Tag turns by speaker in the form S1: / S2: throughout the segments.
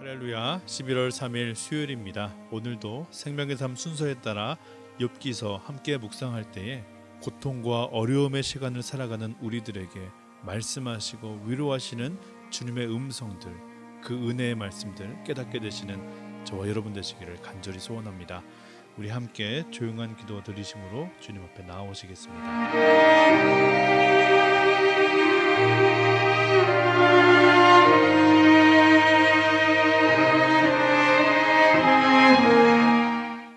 S1: 할렐루야. 11월 3일 수요일입니다. 오늘도 생명의 삶 순서에 따라 욥기서 함께 묵상할 때에 고통과 어려움의 시간을 살아가는 우리들에게 말씀하시고 위로하시는 주님의 음성들, 그 은혜의 말씀들 깨닫게 되시는 저와 여러분 되시기를 간절히 소원합니다. 우리 함께 조용한 기도 드리심으로 주님 앞에 나아오시겠습니다.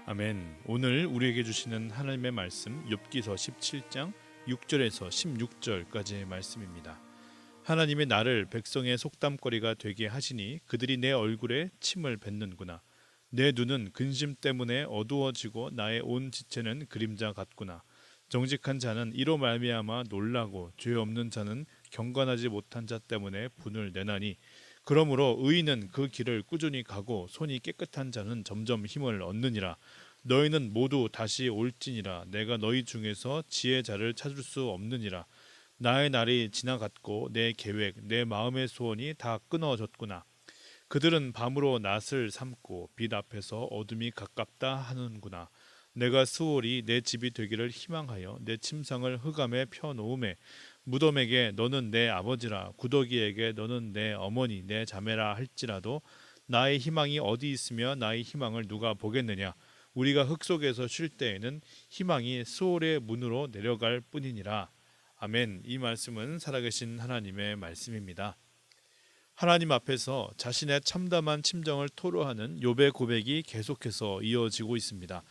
S1: 아멘. 오늘 우리에게 주시는 하나님의 말씀 욥기서 17장 6절에서 16절까지의 말씀입니다. 하나님이 나를 백성의 속담거리가 되게 하시니 그들이 내 얼굴에 침을 뱉는구나. 내 눈은 근심 때문에 어두워지고 나의 온 지체는 그림자 같구나. 정직한 자는 이로 말미암아 놀라고 죄 없는 자는 경건하지 못한 자 때문에 분을 내나니 그러므로 의인은 그 길을 꾸준히 가고 손이 깨끗한 자는 점점 힘을 얻느니라. 너희는 모두 다시 올지니라. 내가 너희 중에서 지혜자를 찾을 수 없느니라. 나의 날이 지나갔고 내 계획, 내 마음의 소원이 다 끊어졌구나. 그들은 밤으로 낫을 삼고 빛 앞에서 어둠이 가깝다 하는구나. 내가 수월이 내 집이 되기를 희망하여 내 침상을 흑암에 펴놓음에 무덤에게 너는 내 아버지라 구더기에게 너는 내 어머니 내 자매라 할지라도 나의 희망이 어디 있으며 나의 희망을 누가 보겠느냐. 우리가 흙 속에서 쉴 때에는 희망이 수월의 문으로 내려갈 뿐이니라. 아멘. 이 말씀은 살아계신 하나님의 말씀입니다. 하나님 앞에서 자신의 참담한 심정을 토로하는 욥의 고백이 계속해서 이어지고 있습니다.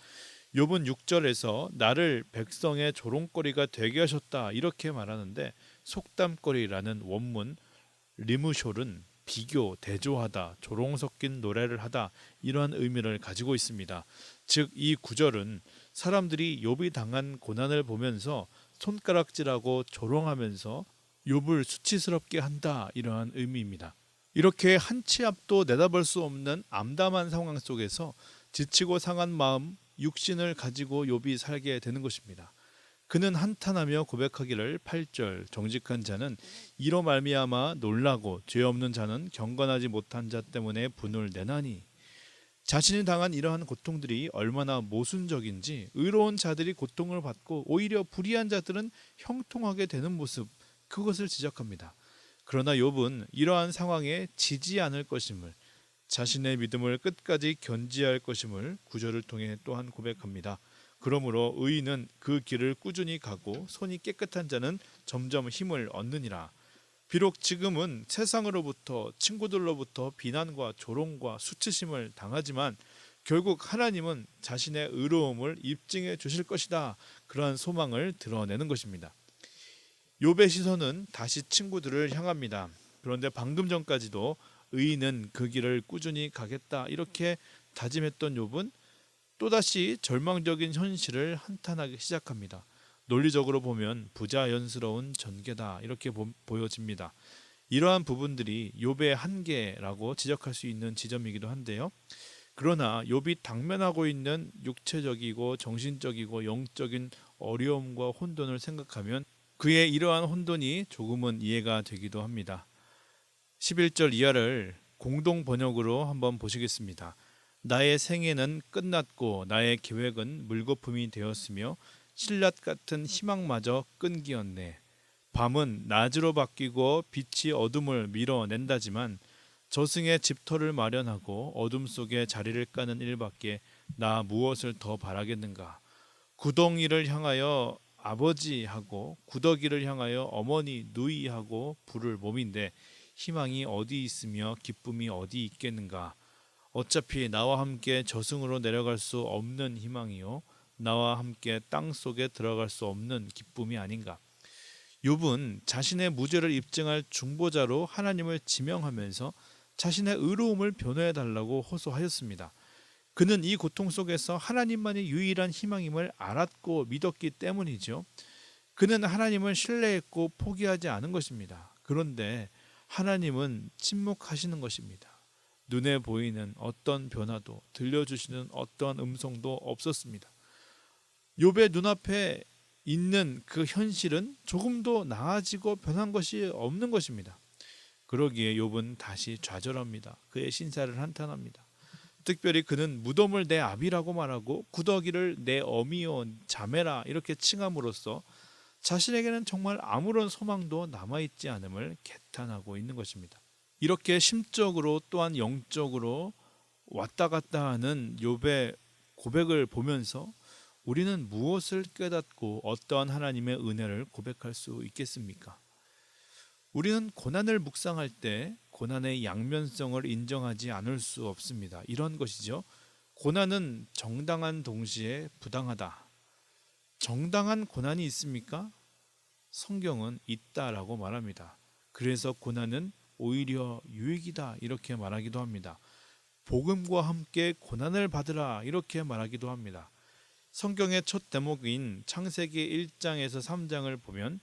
S1: 욥은 6절에서 나를 백성의 조롱거리가 되게 하셨다 이렇게 말하는데 속담거리라는 원문 리무숄은 비교, 대조하다, 조롱 섞인 노래를 하다 이러한 의미를 가지고 있습니다. 즉 이 구절은 사람들이 욥이 당한 고난을 보면서 손가락질하고 조롱하면서 욥을 수치스럽게 한다 이러한 의미입니다. 이렇게 한 치 앞도 내다볼 수 없는 암담한 상황 속에서 지치고 상한 마음, 육신을 가지고 욥이 살게 되는 것입니다. 그는 한탄하며 고백하기를 8절 정직한 자는 이로 말미암아 놀라고 죄 없는 자는 경건하지 못한 자 때문에 분을 내나니 자신이 당한 이러한 고통들이 얼마나 모순적인지 의로운 자들이 고통을 받고 오히려 불의한 자들은 형통하게 되는 모습 그것을 지적합니다. 그러나 욥은 이러한 상황에 지지 않을 것임을 자신의 믿음을 끝까지 견지할 것임을 구절을 통해 또한 고백합니다. 그러므로 의인은 그 길을 꾸준히 가고 손이 깨끗한 자는 점점 힘을 얻느니라. 비록 지금은 세상으로부터 친구들로부터 비난과 조롱과 수치심을 당하지만 결국 하나님은 자신의 의로움을 입증해 주실 것이다. 그러한 소망을 드러내는 것입니다. 욥의 시선은 다시 친구들을 향합니다. 그런데 방금 전까지도 의인은 그 길을 꾸준히 가겠다 이렇게 다짐했던 욥은 또다시 절망적인 현실을 한탄하기 시작합니다. 논리적으로 보면 부자연스러운 전개다 이렇게 보여집니다. 이러한 부분들이 욥의 한계라고 지적할 수 있는 지점이기도 한데요. 그러나 욥이 당면하고 있는 육체적이고 정신적이고 영적인 어려움과 혼돈을 생각하면 그의 이러한 혼돈이 조금은 이해가 되기도 합니다. 11절 이하를 공동 번역으로 한번 보시겠습니다. 나의 생애는 끝났고 나의 계획은 물거품이 되었으며 신랏 같은 희망마저 끈기였네. 밤은 낮으로 바뀌고 빛이 어둠을 밀어낸다지만 저승의 집터를 마련하고 어둠 속에 자리를 까는 일밖에 나 무엇을 더 바라겠는가. 구덩이를 향하여 아버지하고 구더기를 향하여 어머니 누이하고 부를 몸인데 희망이 어디 있으며 기쁨이 어디 있겠는가. 어차피 나와 함께 저승으로 내려갈 수 없는 희망이요 나와 함께 땅 속에 들어갈 수 없는 기쁨이 아닌가. 욥은 자신의 무죄를 입증할 중보자로 하나님을 지명하면서 자신의 의로움을 변호해 달라고 호소하였습니다. 그는 이 고통 속에서 하나님만이 유일한 희망임을 알았고 믿었기 때문이죠. 그는 하나님을 신뢰했고 포기하지 않은 것입니다. 그런데 하나님은 침묵하시는 것입니다. 눈에 보이는 어떤 변화도 들려주시는 어떠한 음성도 없었습니다. 욥의 눈앞에 있는 그 현실은 조금도 나아지고 변한 것이 없는 것입니다. 그러기에 욥은 다시 좌절합니다. 그의 신사를 한탄합니다. 특별히 그는 무덤을 내 아비라고 말하고 구더기를 내 어미요 자매라 이렇게 칭함으로써 자신에게는 정말 아무런 소망도 남아있지 않음을 개탄하고 있는 것입니다. 이렇게 심적으로 또한 영적으로 왔다 갔다 하는 욥의 고백을 보면서 우리는 무엇을 깨닫고 어떠한 하나님의 은혜를 고백할 수 있겠습니까? 우리는 고난을 묵상할 때 고난의 양면성을 인정하지 않을 수 없습니다. 이런 것이죠. 고난은 정당한 동시에 부당하다. 정당한 고난이 있습니까? 성경은 있다라고 말합니다. 그래서 고난은 오히려 유익이다 이렇게 말하기도 합니다. 복음과 함께 고난을 받으라 이렇게 말하기도 합니다. 성경의 첫 대목인 창세기 1장에서 3장을 보면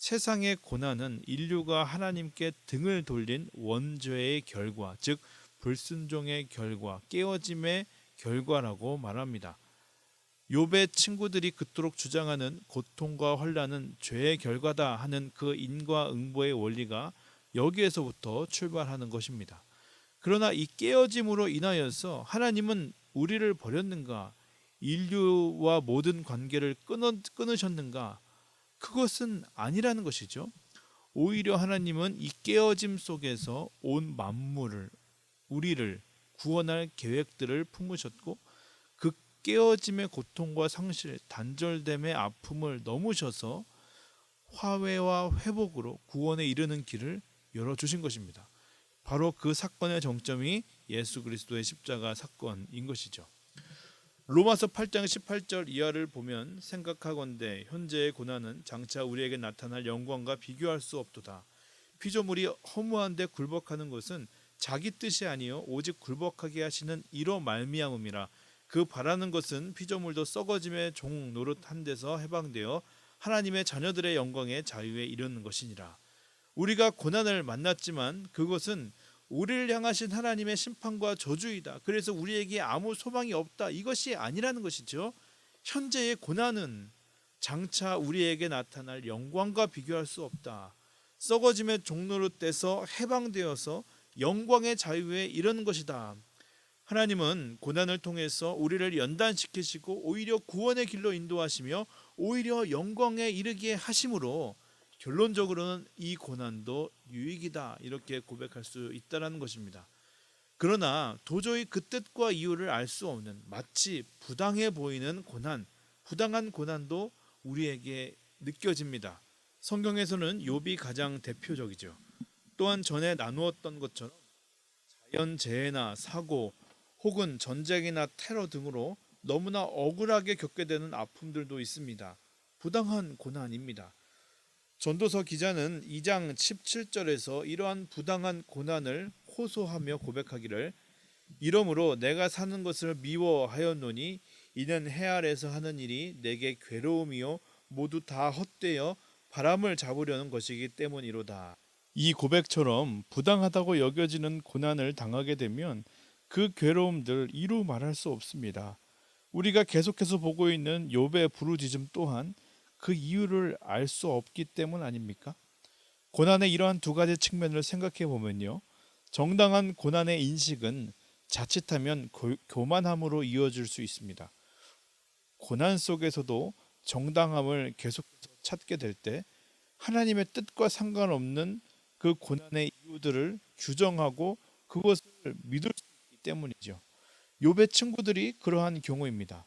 S1: 세상의 고난은 인류가 하나님께 등을 돌린 원죄의 결과, 즉 불순종의 결과, 깨어짐의 결과라고 말합니다. 욥의 친구들이 그토록 주장하는 고통과 환난은 죄의 결과다 하는 그 인과응보의 원리가 여기에서부터 출발하는 것입니다. 그러나 이 깨어짐으로 인하여서 하나님은 우리를 버렸는가? 인류와 모든 관계를 끊으셨는가? 그것은 아니라는 것이죠. 오히려 하나님은 이 깨어짐 속에서 온 만물을, 우리를 구원할 계획들을 품으셨고 그 깨어짐의 고통과 상실, 단절됨의 아픔을 넘으셔서 화해와 회복으로 구원에 이르는 길을 열어주신 것입니다. 바로 그 사건의 정점이 예수 그리스도의 십자가 사건인 것이죠. 로마서 8장 18절 이하를 보면 생각하건대 현재의 고난은 장차 우리에게 나타날 영광과 비교할 수 없도다. 피조물이 허무한데 굴복하는 것은 자기 뜻이 아니요 오직 굴복하게 하시는 이로 말미암음이라. 그 바라는 것은 피조물도 썩어짐의 종 노릇한 데서 해방되어 하나님의 자녀들의 영광의 자유에 이르는 것이니라. 우리가 고난을 만났지만 그것은 우리를 향하신 하나님의 심판과 저주이다. 그래서 우리에게 아무 소망이 없다. 이것이 아니라는 것이죠. 현재의 고난은 장차 우리에게 나타날 영광과 비교할 수 없다. 썩어짐의 종로로 떼서 해방되어서 영광의 자유에 이르는 것이다. 하나님은 고난을 통해서 우리를 연단시키시고 오히려 구원의 길로 인도하시며 오히려 영광에 이르게 하심으로 결론적으로는 이 고난도 유익이다 이렇게 고백할 수 있다는 것입니다. 그러나 도저히 그 뜻과 이유를 알 수 없는 마치 부당해 보이는 고난, 부당한 고난도 우리에게 느껴집니다. 성경에서는 욥이 가장 대표적이죠. 또한 전에 나누었던 것처럼 자연재해나 사고 혹은 전쟁이나 테러 등으로 너무나 억울하게 겪게 되는 아픔들도 있습니다. 부당한 고난입니다. 전도서 기자는 2장 17절에서 이러한 부당한 고난을 호소하며 고백하기를 이러므로 내가 사는 것을 미워하였노니 이는 해 아래서 하는 일이 내게 괴로움이요 모두 다 헛되어 바람을 잡으려는 것이기 때문이로다. 이 고백처럼 부당하다고 여겨지는 고난을 당하게 되면 그 괴로움들 이루 말할 수 없습니다. 우리가 계속해서 보고 있는 욥의 부르짖음 또한 그 이유를 알 수 없기 때문 아닙니까? 고난의 이러한 두 가지 측면을 생각해 보면요. 정당한 고난의 인식은 자칫하면 교만함으로 이어질 수 있습니다. 고난 속에서도 정당함을 계속 찾게 될 때 하나님의 뜻과 상관없는 그 고난의 이유들을 규정하고 그것을 믿을 수 있기 때문이죠. 욥의 친구들이 그러한 경우입니다.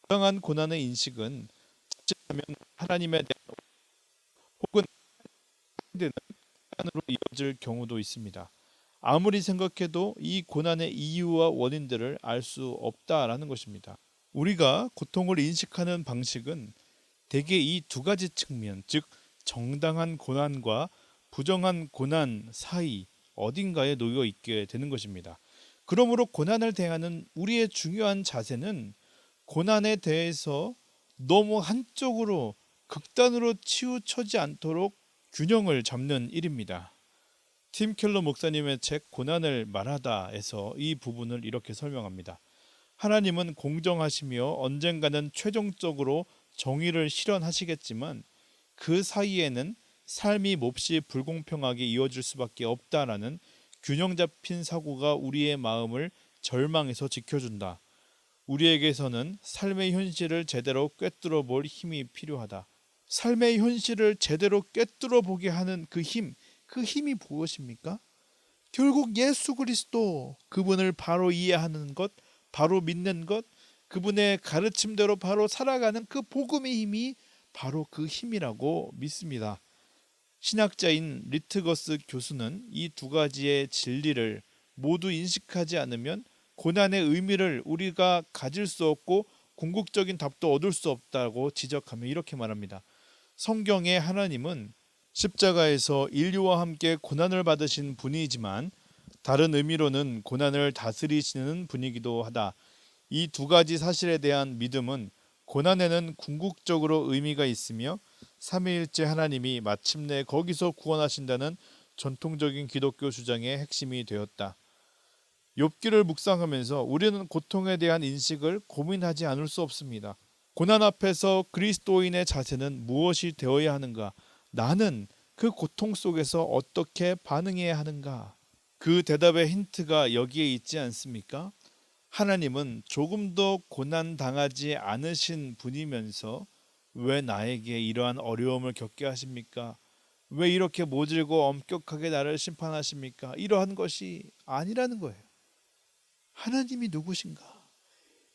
S1: 정당한 고난의 인식은 자칫하면 하나님에 대한 혹은 되는 고난으로 이어질 경우도 있습니다. 아무리 생각해도 이 고난의 이유와 원인들을 알 수 없다라는 것입니다. 우리가 고통을 인식하는 방식은 대개 이 두 가지 측면, 즉 정당한 고난과 부정한 고난 사이 어딘가에 놓여 있게 되는 것입니다. 그러므로 고난을 대하는 우리의 중요한 자세는 고난에 대해서 너무 한쪽으로 극단으로 치우쳐지 않도록 균형을 잡는 일입니다. 팀 켈러 목사님의 책 고난을 말하다에서 이 부분을 이렇게 설명합니다. 하나님은 공정하시며 언젠가는 최종적으로 정의를 실현하시겠지만 그 사이에는 삶이 몹시 불공평하게 이어질 수밖에 없다라는 균형 잡힌 사고가 우리의 마음을 절망에서 지켜준다. 우리에게서는 삶의 현실을 제대로 꿰뚫어 볼 힘이 필요하다. 삶의 현실을 제대로 꿰뚫어 보게 하는 그 힘이 무엇입니까? 결국 예수 그리스도, 그분을 바로 이해하는 것, 바로 믿는 것, 그분의 가르침대로 바로 살아가는 그 복음의 힘이 바로 그 힘이라고 믿습니다. 신학자인 리트거스 교수는 이 두 가지의 진리를 모두 인식하지 않으면 고난의 의미를 우리가 가질 수 없고 궁극적인 답도 얻을 수 없다고 지적하며 이렇게 말합니다. 성경의 하나님은 십자가에서 인류와 함께 고난을 받으신 분이지만 다른 의미로는 고난을 다스리시는 분이기도 하다. 이 두 가지 사실에 대한 믿음은 고난에는 궁극적으로 의미가 있으며 삼위일체 하나님이 마침내 거기서 구원하신다는 전통적인 기독교 주장의 핵심이 되었다. 욥기를 묵상하면서 우리는 고통에 대한 인식을 고민하지 않을 수 없습니다. 고난 앞에서 그리스도인의 자세는 무엇이 되어야 하는가? 나는 그 고통 속에서 어떻게 반응해야 하는가? 그 대답의 힌트가 여기에 있지 않습니까? 하나님은 조금 더 고난 당하지 않으신 분이면서 왜 나에게 이러한 어려움을 겪게 하십니까? 왜 이렇게 모질고 엄격하게 나를 심판하십니까? 이러한 것이 아니라는 거예요. 하나님이 누구신가?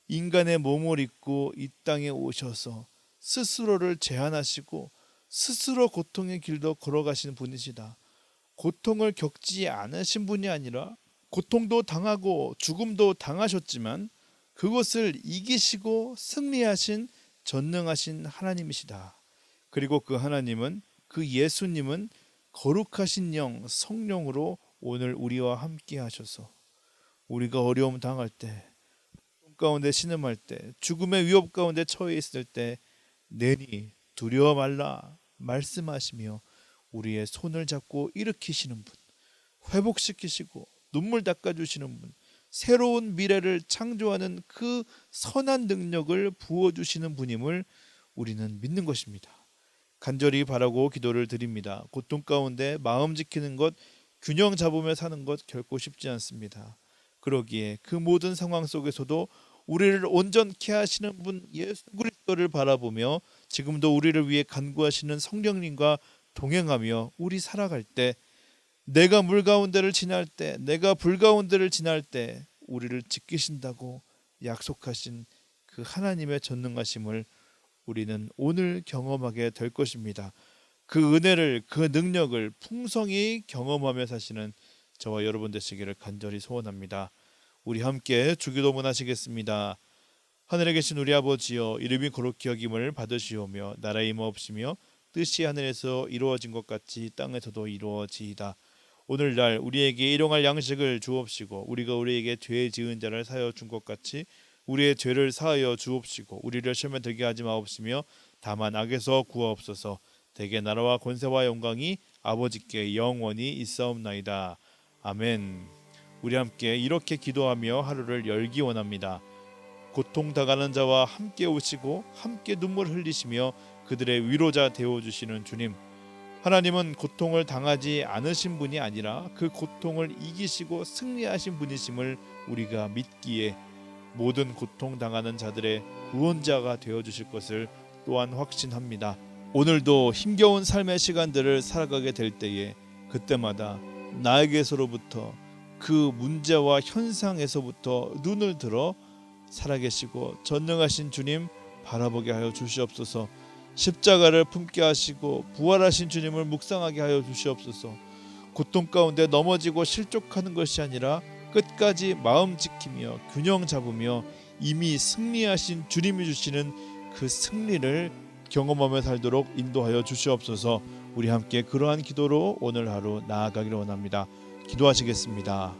S1: 인간의 몸을 입고 이 땅에 오셔서 스스로를 제한하시고 스스로 고통의 길도 걸어가시는 분이시다. 고통을 겪지 않으신 분이 아니라 고통도 당하고 죽음도 당하셨지만 그것을 이기시고 승리하신 전능하신 하나님이시다. 그리고 그 하나님은, 그 예수님은 거룩하신 영 성령으로 오늘 우리와 함께 하셔서 우리가 어려움 당할 때, 고통 가운데 신음할 때, 죽음의 위협 가운데 처해 있을 때 내니 두려워 말라 말씀하시며 우리의 손을 잡고 일으키시는 분, 회복시키시고 눈물 닦아주시는 분, 새로운 미래를 창조하는 그 선한 능력을 부어주시는 분임을 우리는 믿는 것입니다. 간절히 바라고 기도를 드립니다. 고통 가운데 마음 지키는 것, 균형 잡으며 사는 것 결코 쉽지 않습니다. 그러기에 그 모든 상황 속에서도 우리를 온전케 하시는 분 예수 그리스도를 바라보며 지금도 우리를 위해 간구하시는 성령님과 동행하며 우리 살아갈 때, 내가 물 가운데를 지날 때, 내가 불 가운데를 지날 때 우리를 지키신다고 약속하신 그 하나님의 전능하심을 우리는 오늘 경험하게 될 것입니다. 그 은혜를, 그 능력을 풍성히 경험하며 사시는 저와 여러분 되시기를 간절히 소원합니다. 우리 함께 주기도문 하시겠습니다. 하늘에 계신 우리 아버지여, 이름이 거룩히 여김을 받으시오며 나라의 임하옵시며 뜻이 하늘에서 이루어진 것 같이 땅에서도 이루어지이다. 오늘날 우리에게 일용할 양식을 주옵시고 우리가 우리에게 죄 지은 자를 사하여 준 것 같이 우리의 죄를 사하여 주옵시고 우리를 시험에 들게 하지 마옵시며 다만 악에서 구하옵소서. 대개 나라와 권세와 영광이 아버지께 영원히 있사옵나이다. 아멘. 우리 함께 이렇게 기도하며 하루를 열기 원합니다. 고통 당하는 자와 함께 오시고 함께 눈물 흘리시며 그들의 위로자 되어주시는 주님, 하나님은 고통을 당하지 않으신 분이 아니라 그 고통을 이기시고 승리하신 분이심을 우리가 믿기에 모든 고통 당하는 자들의 구원자가 되어주실 것을 또한 확신합니다. 오늘도 힘겨운 삶의 시간들을 살아가게 될 때에 그때마다 나에게서로부터 그 문제와 현상에서부터 눈을 들어 살아계시고 전능하신 주님 바라보게 하여 주시옵소서. 십자가를 품게 하시고 부활하신 주님을 묵상하게 하여 주시옵소서. 고통 가운데 넘어지고 실족하는 것이 아니라 끝까지 마음 지키며 균형 잡으며 이미 승리하신 주님이 주시는 그 승리를 경험하며 살도록 인도하여 주시옵소서. 우리 함께 그러한 기도로 오늘 하루 나아가기를 원합니다. 기도하시겠습니다.